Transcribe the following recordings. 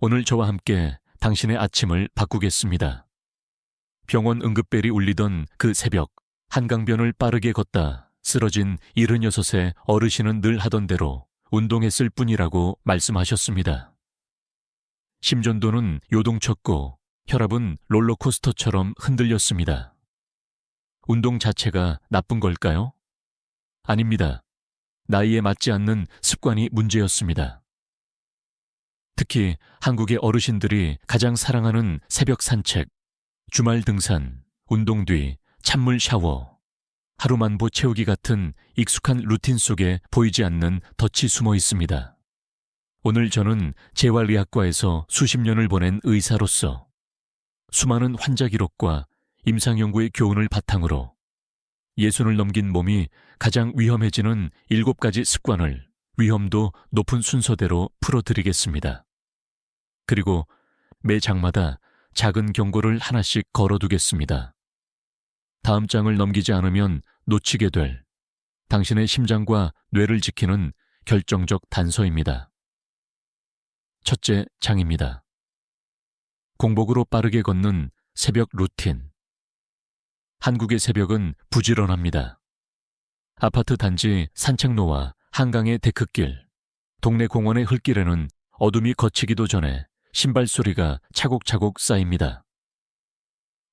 오늘 저와 함께 당신의 아침을 바꾸겠습니다. 병원 응급벨이 울리던 그 새벽, 한강변을 빠르게 걷다 쓰러진 76의 어르신은 늘 하던 대로 운동했을 뿐이라고 말씀하셨습니다. 심전도는 요동쳤고 혈압은 롤러코스터처럼 흔들렸습니다. 운동 자체가 나쁜 걸까요? 아닙니다. 나이에 맞지 않는 습관이 문제였습니다. 특히 한국의 어르신들이 가장 사랑하는 새벽 산책, 주말 등산, 운동 뒤 찬물 샤워, 하루만보 채우기 같은 익숙한 루틴 속에 보이지 않는 덫이 숨어 있습니다. 오늘 저는 재활의학과에서 수십 년을 보낸 의사로서 수많은 환자 기록과 임상연구의 교훈을 바탕으로 60을 넘긴 몸이 가장 위험해지는 7가지 습관을 위험도 높은 순서대로 풀어드리겠습니다. 그리고 매 장마다 작은 경고를 하나씩 걸어두겠습니다. 다음 장을 넘기지 않으면 놓치게 될 당신의 심장과 뇌를 지키는 결정적 단서입니다. 첫째 장입니다. 공복으로 빠르게 걷는 새벽 루틴. 한국의 새벽은 부지런합니다. 아파트 단지 산책로와 한강의 데크길, 동네 공원의 흙길에는 어둠이 걷히기도 전에 신발 소리가 차곡차곡 쌓입니다.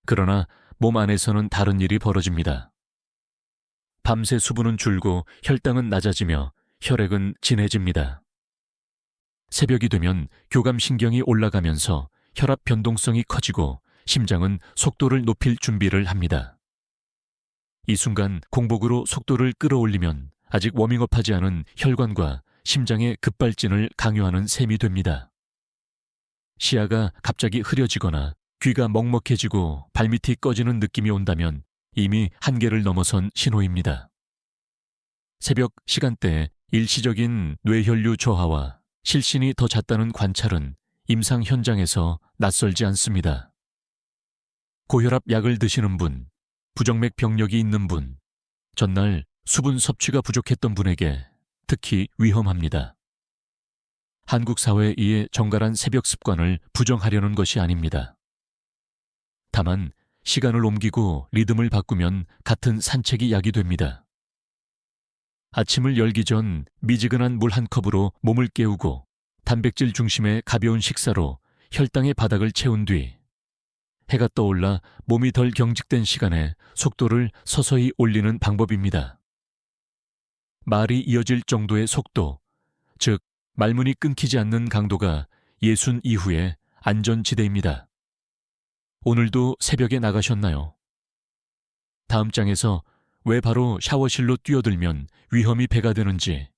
그러나 몸 안에서는 다른 일이 벌어집니다. 밤새 수분은 줄고 혈당은 낮아지며 혈액은 진해집니다. 새벽이 되면 교감신경이 올라가면서 혈압 변동성이 커지고 심장은 속도를 높일 준비를 합니다. 이 순간 공복으로 속도를 끌어올리면 아직 워밍업하지 않은 혈관과 심장의 급발진을 강요하는 셈이 됩니다. 시야가 갑자기 흐려지거나 귀가 먹먹해지고 발밑이 꺼지는 느낌이 온다면 이미 한계를 넘어선 신호입니다. 새벽 시간대에 일시적인 뇌혈류 저하와 실신이 더 잦다는 관찰은 임상 현장에서 낯설지 않습니다. 고혈압 약을 드시는 분, 부정맥 병력이 있는 분, 전날 수분 섭취가 부족했던 분에게 특히 위험합니다. 한국 사회의 이에 정갈한 새벽 습관을 부정하려는 것이 아닙니다. 다만 시간을 옮기고 리듬을 바꾸면 같은 산책이 약이 됩니다. 아침을 열기 전 미지근한 물 한 컵으로 몸을 깨우고 단백질 중심의 가벼운 식사로 혈당의 바닥을 채운 뒤 해가 떠올라 몸이 덜 경직된 시간에 속도를 서서히 올리는 방법입니다. 말이 이어질 정도의 속도, 즉 말문이 끊기지 않는 강도가 60 이후의 안전지대입니다. 오늘도 새벽에 나가셨나요? 다음 장에서 왜 바로 샤워실로 뛰어들면 위험이 배가 되는지,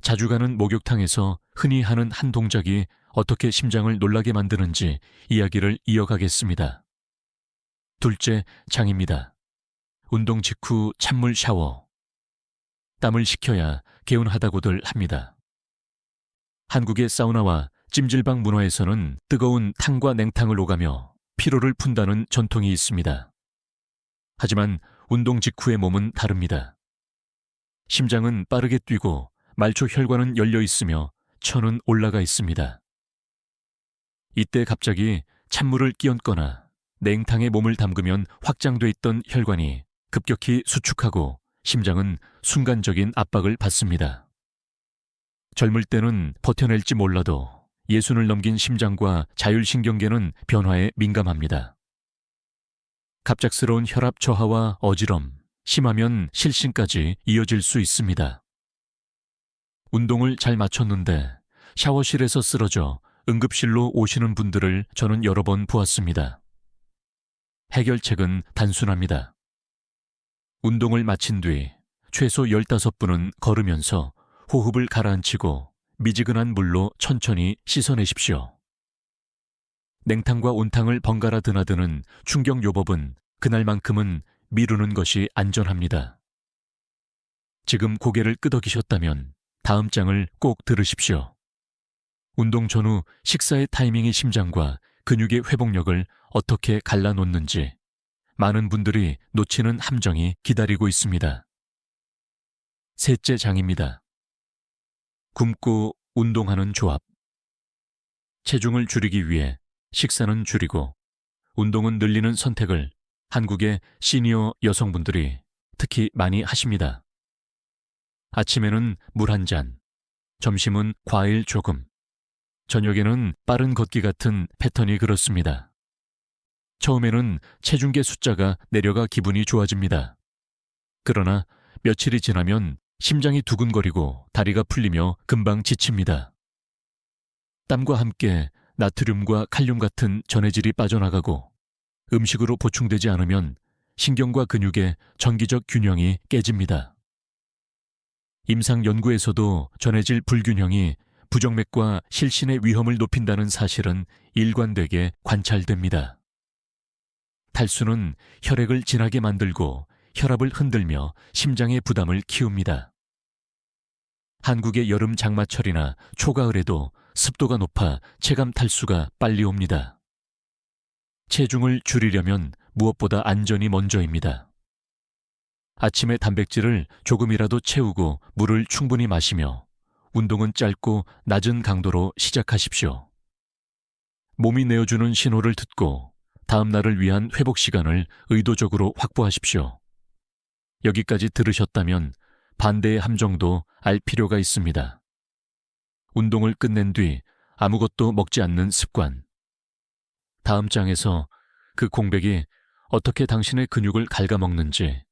자주 가는 목욕탕에서 흔히 하는 한 동작이 어떻게 심장을 놀라게 만드는지 이야기를 이어가겠습니다. 둘째 장입니다. 운동 직후 찬물 샤워. 땀을 식혀야 개운하다고들 합니다. 한국의 사우나와 찜질방 문화에서는 뜨거운 탕과 냉탕을 오가며 피로를 푼다는 전통이 있습니다. 하지만 운동 직후의 몸은 다릅니다. 심장은 빠르게 뛰고 말초 혈관은 열려 있으며 천은 올라가 있습니다. 이때 갑자기 찬물을 끼얹거나 냉탕에 몸을 담그면 확장돼 있던 혈관이 급격히 수축하고 심장은 순간적인 압박을 받습니다. 젊을 때는 버텨낼지 몰라도 60을 넘긴 심장과 자율신경계는 변화에 민감합니다. 갑작스러운 혈압 저하와 어지럼, 심하면 실신까지 이어질 수 있습니다. 운동을 잘 마쳤는데 샤워실에서 쓰러져 응급실로 오시는 분들을 저는 여러 번 보았습니다. 해결책은 단순합니다. 운동을 마친 뒤 최소 15분은 걸으면서 호흡을 가라앉히고 미지근한 물로 천천히 씻어내십시오. 냉탕과 온탕을 번갈아 드나드는 충격 요법은 그날만큼은 미루는 것이 안전합니다. 지금 고개를 끄덕이셨다면 다음 장을 꼭 들으십시오. 운동 전후 식사의 타이밍이 심장과 근육의 회복력을 어떻게 갈라놓는지 많은 분들이 놓치는 함정이 기다리고 있습니다. 셋째 장입니다. 굶고 운동하는 조합. 체중을 줄이기 위해 식사는 줄이고 운동은 늘리는 선택을 한국의 시니어 여성분들이 특히 많이 하십니다. 아침에는 물 한 잔, 점심은 과일 조금, 저녁에는 빠른 걷기 같은 패턴이 그렇습니다. 처음에는 체중계 숫자가 내려가 기분이 좋아집니다. 그러나 며칠이 지나면 심장이 두근거리고 다리가 풀리며 금방 지칩니다. 땀과 함께 나트륨과 칼륨 같은 전해질이 빠져나가고 음식으로 보충되지 않으면 신경과 근육의 정기적 균형이 깨집니다. 임상 연구에서도 전해질 불균형이 부정맥과 실신의 위험을 높인다는 사실은 일관되게 관찰됩니다. 탈수는 혈액을 진하게 만들고 혈압을 흔들며 심장의 부담을 키웁니다. 한국의 여름 장마철이나 초가을에도 습도가 높아 체감 탈수가 빨리 옵니다. 체중을 줄이려면 무엇보다 안전이 먼저입니다. 아침에 단백질을 조금이라도 채우고 물을 충분히 마시며 운동은 짧고 낮은 강도로 시작하십시오. 몸이 내어주는 신호를 듣고 다음 날을 위한 회복 시간을 의도적으로 확보하십시오. 여기까지 들으셨다면 반대의 함정도 알 필요가 있습니다. 운동을 끝낸 뒤 아무것도 먹지 않는 습관. 다음 장에서 그 공백이 어떻게 당신의 근육을 갉아먹는지,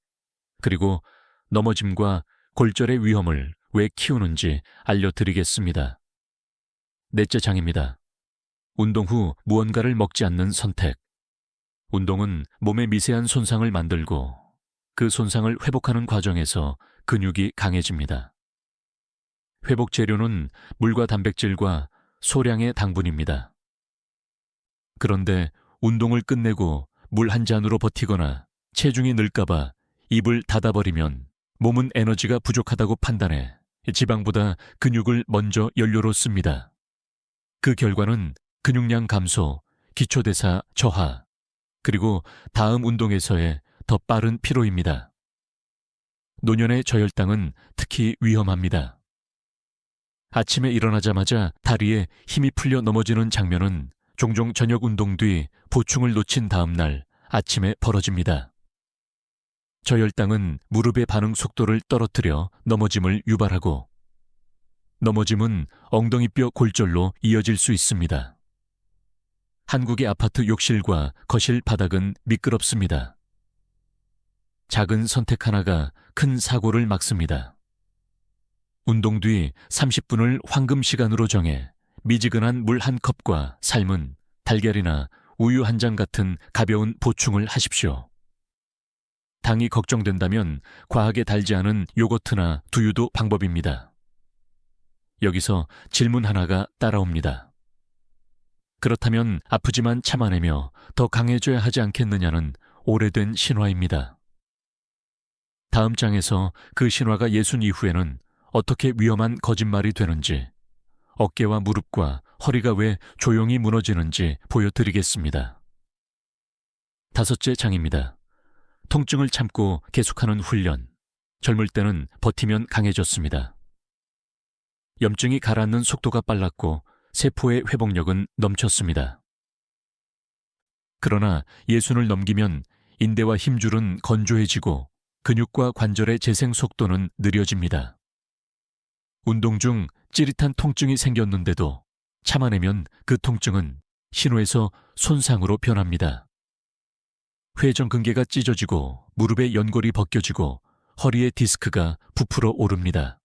그리고 넘어짐과 골절의 위험을 왜 키우는지 알려드리겠습니다. 넷째 장입니다. 운동 후 무언가를 먹지 않는 선택. 운동은 몸의 미세한 손상을 만들고 그 손상을 회복하는 과정에서 근육이 강해집니다. 회복 재료는 물과 단백질과 소량의 당분입니다. 그런데 운동을 끝내고 물 한 잔으로 버티거나 체중이 늘까봐 입을 닫아버리면 몸은 에너지가 부족하다고 판단해 지방보다 근육을 먼저 연료로 씁니다. 그 결과는 근육량 감소, 기초대사 저하, 그리고 다음 운동에서의 더 빠른 피로입니다. 노년의 저혈당은 특히 위험합니다. 아침에 일어나자마자 다리에 힘이 풀려 넘어지는 장면은 종종 저녁 운동 뒤 보충을 놓친 다음 날 아침에 벌어집니다. 저혈당은 무릎의 반응 속도를 떨어뜨려 넘어짐을 유발하고 넘어짐은 엉덩이뼈 골절로 이어질 수 있습니다. 한국의 아파트 욕실과 거실 바닥은 미끄럽습니다. 작은 선택 하나가 큰 사고를 막습니다. 운동 뒤 30분을 황금 시간으로 정해 미지근한 물 한 컵과 삶은 달걀이나 우유 한 잔 같은 가벼운 보충을 하십시오. 당이 걱정된다면 과하게 달지 않은 요거트나 두유도 방법입니다. 여기서 질문 하나가 따라옵니다. 그렇다면 아프지만 참아내며 더 강해져야 하지 않겠느냐는 오래된 신화입니다. 다음 장에서 그 신화가 예순 이후에는 어떻게 위험한 거짓말이 되는지, 어깨와 무릎과 허리가 왜 조용히 무너지는지 보여드리겠습니다. 다섯째 장입니다. 통증을 참고 계속하는 훈련. 젊을 때는 버티면 강해졌습니다. 염증이 가라앉는 속도가 빨랐고 세포의 회복력은 넘쳤습니다. 그러나 예순을 넘기면 인대와 힘줄은 건조해지고 근육과 관절의 재생 속도는 느려집니다. 운동 중 찌릿한 통증이 생겼는데도 참아내면 그 통증은 신호에서 손상으로 변합니다. 회전근개가 찢어지고 무릎의 연골이 벗겨지고 허리의 디스크가 부풀어 오릅니다.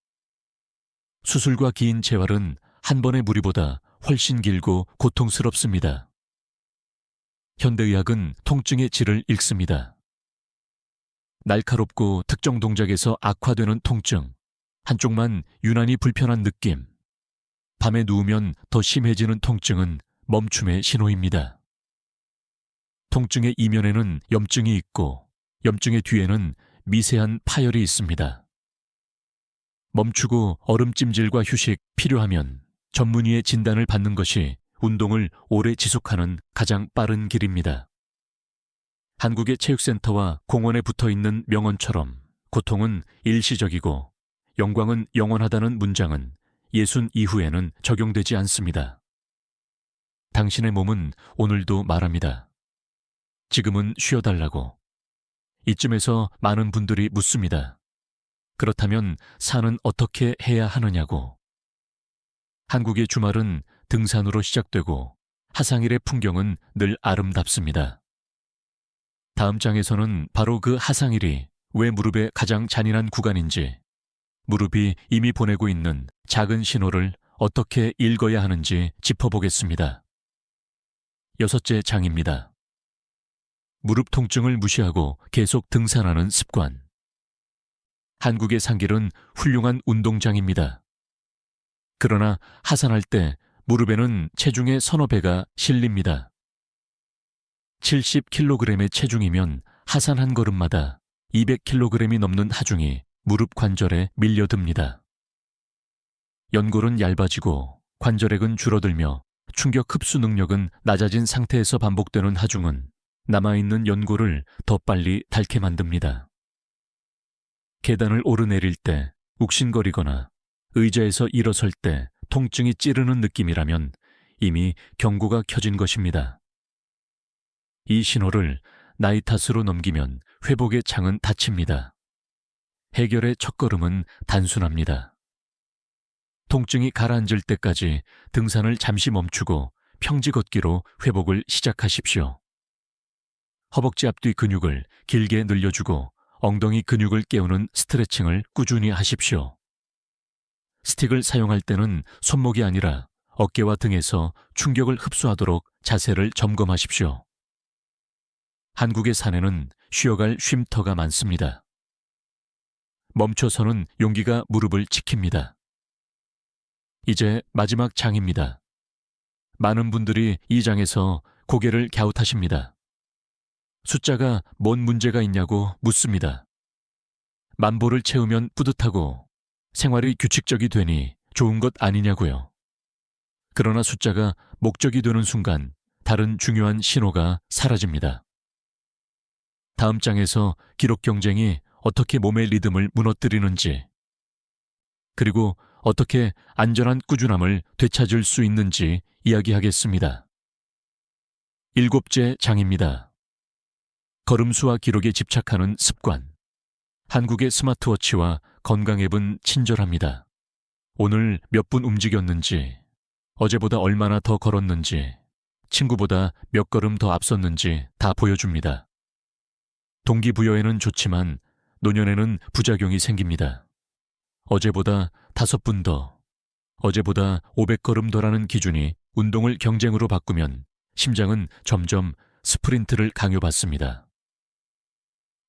수술과 긴 재활은 한 번의 무리보다 훨씬 길고 고통스럽습니다. 현대의학은 통증의 질을 읽습니다. 날카롭고 특정 동작에서 악화되는 통증, 한쪽만 유난히 불편한 느낌, 밤에 누우면 더 심해지는 통증은 멈춤의 신호입니다. 통증의 이면에는 염증이 있고 염증의 뒤에는 미세한 파열이 있습니다. 멈추고 얼음찜질과 휴식 필요하면 전문의의 진단을 받는 것이 운동을 오래 지속하는 가장 빠른 길입니다. 한국의 체육센터와 공원에 붙어있는 명언처럼 고통은 일시적이고 영광은 영원하다는 문장은 예순 이후에는 적용되지 않습니다. 당신의 몸은 오늘도 말합니다. 지금은 쉬어달라고. 이쯤에서 많은 분들이 묻습니다. 그렇다면 산은 어떻게 해야 하느냐고. 한국의 주말은 등산으로 시작되고 하상일의 풍경은 늘 아름답습니다. 다음 장에서는 바로 그 하상일이 왜 무릎의 가장 잔인한 구간인지, 무릎이 이미 보내고 있는 작은 신호를 어떻게 읽어야 하는지 짚어보겠습니다. 6째 장입니다. 무릎 통증을 무시하고 계속 등산하는 습관. 한국의 산길은 훌륭한 운동장입니다. 그러나 하산할 때 무릎에는 체중의 서너 배가 실립니다. 70kg의 체중이면 하산 한 걸음마다 200kg이 넘는 하중이 무릎 관절에 밀려듭니다. 연골은 얇아지고 관절액은 줄어들며 충격 흡수 능력은 낮아진 상태에서 반복되는 하중은 남아있는 연골을 더 빨리 닳게 만듭니다. 계단을 오르내릴 때 욱신거리거나 의자에서 일어설 때 통증이 찌르는 느낌이라면 이미 경고가 켜진 것입니다. 이 신호를 나이 탓으로 넘기면 회복의 창은 닫힙니다. 해결의 첫걸음은 단순합니다. 통증이 가라앉을 때까지 등산을 잠시 멈추고 평지 걷기로 회복을 시작하십시오. 허벅지 앞뒤 근육을 길게 늘려주고 엉덩이 근육을 깨우는 스트레칭을 꾸준히 하십시오. 스틱을 사용할 때는 손목이 아니라 어깨와 등에서 충격을 흡수하도록 자세를 점검하십시오. 한국의 산에는 쉬어갈 쉼터가 많습니다. 멈춰서는 용기가 무릎을 지킵니다. 이제 마지막 장입니다. 많은 분들이 이 장에서 고개를 갸웃하십니다. 숫자가 뭔 문제가 있냐고 묻습니다. 만보를 채우면 뿌듯하고 생활이 규칙적이 되니 좋은 것 아니냐고요. 그러나 숫자가 목적이 되는 순간 다른 중요한 신호가 사라집니다. 다음 장에서 기록 경쟁이 어떻게 몸의 리듬을 무너뜨리는지, 그리고 어떻게 안전한 꾸준함을 되찾을 수 있는지 이야기하겠습니다. 7째 장입니다. 걸음수와 기록에 집착하는 습관. 한국의 스마트워치와 건강앱은 친절합니다. 오늘 몇 분 움직였는지, 어제보다 얼마나 더 걸었는지, 친구보다 몇 걸음 더 앞섰는지 다 보여줍니다. 동기부여에는 좋지만 노년에는 부작용이 생깁니다. 어제보다 5분 더, 어제보다 500걸음 더라는 기준이 운동을 경쟁으로 바꾸면 심장은 점점 스프린트를 강요받습니다.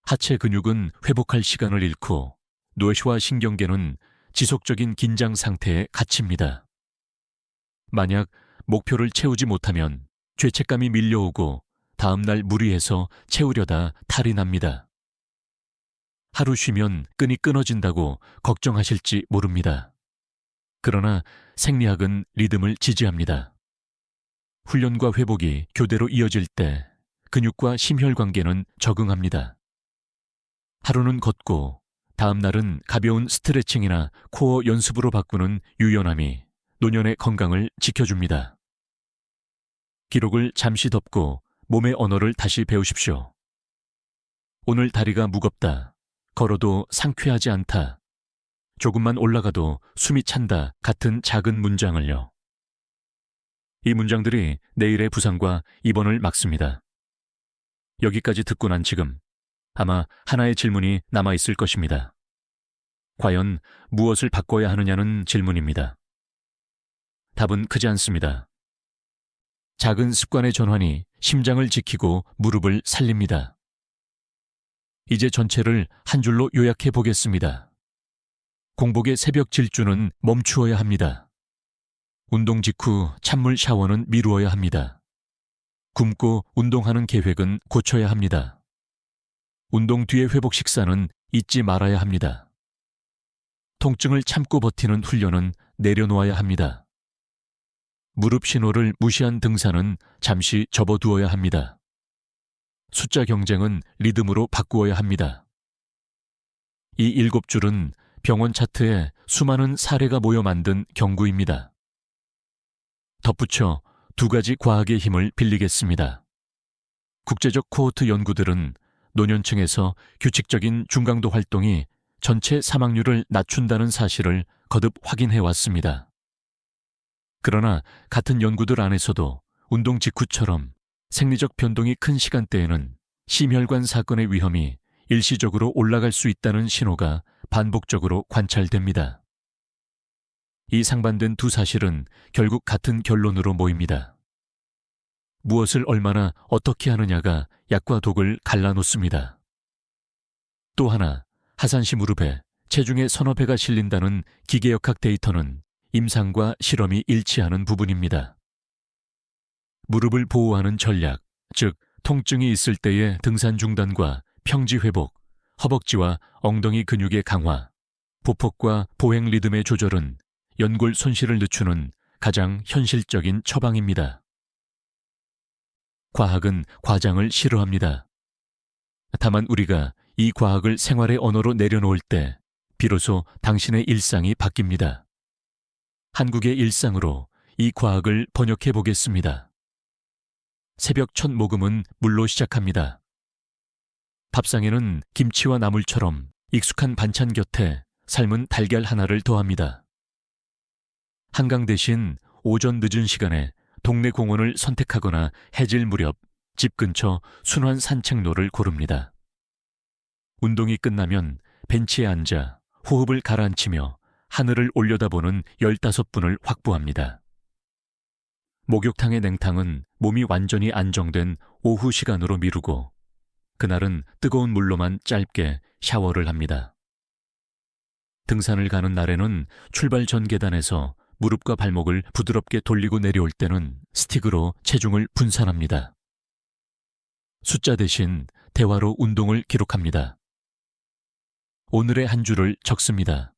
하체 근육은 회복할 시간을 잃고 뇌와 신경계는 지속적인 긴장 상태에 갇힙니다. 만약 목표를 채우지 못하면 죄책감이 밀려오고 다음날 무리해서 채우려다 탈이 납니다. 하루 쉬면 끈이 끊어진다고 걱정하실지 모릅니다. 그러나 생리학은 리듬을 지지합니다. 훈련과 회복이 교대로 이어질 때 근육과 심혈관계는 적응합니다. 하루는 걷고 다음 날은 가벼운 스트레칭이나 코어 연습으로 바꾸는 유연함이 노년의 건강을 지켜줍니다. 기록을 잠시 덮고 몸의 언어를 다시 배우십시오. 오늘 다리가 무겁다. 걸어도 상쾌하지 않다. 조금만 올라가도 숨이 찬다 같은 작은 문장을요. 이 문장들이 내일의 부상과 입원을 막습니다. 여기까지 듣고 난 지금 아마 하나의 질문이 남아있을 것입니다. 과연 무엇을 바꿔야 하느냐는 질문입니다. 답은 크지 않습니다. 작은 습관의 전환이 심장을 지키고 무릎을 살립니다. 이제 전체를 한 줄로 요약해 보겠습니다. 공복의 새벽 질주는 멈추어야 합니다. 운동 직후 찬물 샤워는 미루어야 합니다. 굶고 운동하는 계획은 고쳐야 합니다. 운동 뒤의 회복 식사는 잊지 말아야 합니다. 통증을 참고 버티는 훈련은 내려놓아야 합니다. 무릎 신호를 무시한 등산은 잠시 접어두어야 합니다. 숫자 경쟁은 리듬으로 바꾸어야 합니다. 이 7줄은 병원 차트에 수많은 사례가 모여 만든 경구입니다. 덧붙여 두 가지 과학의 힘을 빌리겠습니다. 국제적 코호트 연구들은 노년층에서 규칙적인 중강도 활동이 전체 사망률을 낮춘다는 사실을 거듭 확인해 왔습니다. 그러나 같은 연구들 안에서도 운동 직후처럼 생리적 변동이 큰 시간대에는 심혈관 사건의 위험이 일시적으로 올라갈 수 있다는 신호가 반복적으로 관찰됩니다. 이 상반된 두 사실은 결국 같은 결론으로 모입니다. 무엇을 얼마나 어떻게 하느냐가 약과 독을 갈라놓습니다. 또 하나, 하산 시 무릎에 체중의 서너 배가 실린다는 기계역학 데이터는 임상과 실험이 일치하는 부분입니다. 무릎을 보호하는 전략, 즉 통증이 있을 때의 등산 중단과 평지 회복, 허벅지와 엉덩이 근육의 강화, 보폭과 보행 리듬의 조절은 연골 손실을 늦추는 가장 현실적인 처방입니다. 과학은 과장을 싫어합니다. 다만 우리가 이 과학을 생활의 언어로 내려놓을 때 비로소 당신의 일상이 바뀝니다. 한국의 일상으로 이 과학을 번역해 보겠습니다. 새벽 첫 모금은 물로 시작합니다. 밥상에는 김치와 나물처럼 익숙한 반찬 곁에 삶은 달걀 하나를 더합니다. 한강 대신 오전 늦은 시간에 동네 공원을 선택하거나 해질 무렵 집 근처 순환 산책로를 고릅니다. 운동이 끝나면 벤치에 앉아 호흡을 가라앉히며 하늘을 올려다보는 15분을 확보합니다. 목욕탕의 냉탕은 몸이 완전히 안정된 오후 시간으로 미루고 그날은 뜨거운 물로만 짧게 샤워를 합니다. 등산을 가는 날에는 출발 전 계단에서 무릎과 발목을 부드럽게 돌리고 내려올 때는 스틱으로 체중을 분산합니다. 숫자 대신 대화로 운동을 기록합니다. 오늘의 한 줄을 적습니다.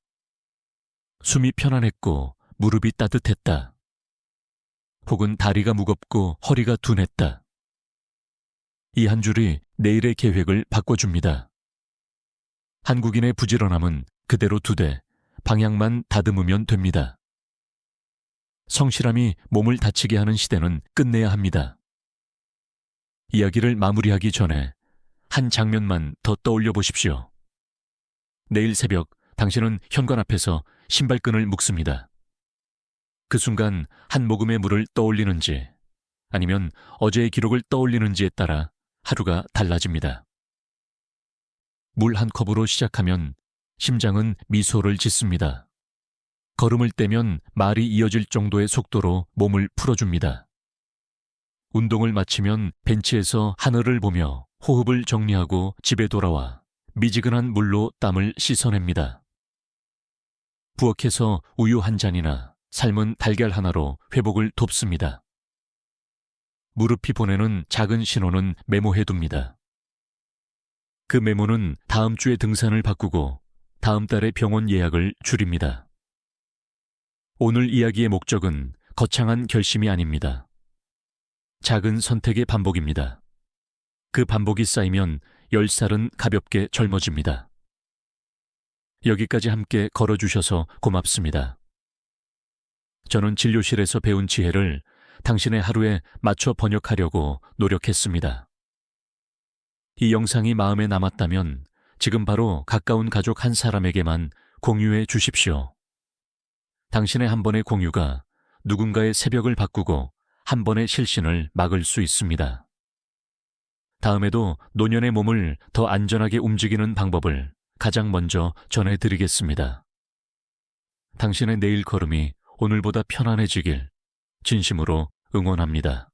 숨이 편안했고 무릎이 따뜻했다. 혹은 다리가 무겁고 허리가 둔했다. 이 한 줄이 내일의 계획을 바꿔줍니다. 한국인의 부지런함은 그대로 두되 방향만 다듬으면 됩니다. 성실함이 몸을 다치게 하는 시대는 끝내야 합니다. 이야기를 마무리하기 전에 한 장면만 더 떠올려 보십시오. 내일 새벽 당신은 현관 앞에서 신발끈을 묶습니다. 그 순간 한 모금의 물을 떠올리는지 아니면 어제의 기록을 떠올리는지에 따라 하루가 달라집니다. 물 한 컵으로 시작하면 심장은 미소를 짓습니다. 걸음을 떼면 말이 이어질 정도의 속도로 몸을 풀어줍니다. 운동을 마치면 벤치에서 하늘을 보며 호흡을 정리하고 집에 돌아와 미지근한 물로 땀을 씻어냅니다. 부엌에서 우유 한 잔이나 삶은 달걀 하나로 회복을 돕습니다. 무릎이 보내는 작은 신호는 메모해둡니다. 그 메모는 다음 주에 등산을 바꾸고 다음 달에 병원 예약을 줄입니다. 오늘 이야기의 목적은 거창한 결심이 아닙니다. 작은 선택의 반복입니다. 그 반복이 쌓이면 10살은 가볍게 젊어집니다. 여기까지 함께 걸어주셔서 고맙습니다. 저는 진료실에서 배운 지혜를 당신의 하루에 맞춰 번역하려고 노력했습니다. 이 영상이 마음에 남았다면 지금 바로 가까운 가족 한 사람에게만 공유해 주십시오. 당신의 한 번의 공유가 누군가의 새벽을 바꾸고 한 번의 실신을 막을 수 있습니다. 다음에도 노년의 몸을 더 안전하게 움직이는 방법을 가장 먼저 전해드리겠습니다. 당신의 내일 걸음이 오늘보다 편안해지길 진심으로 응원합니다.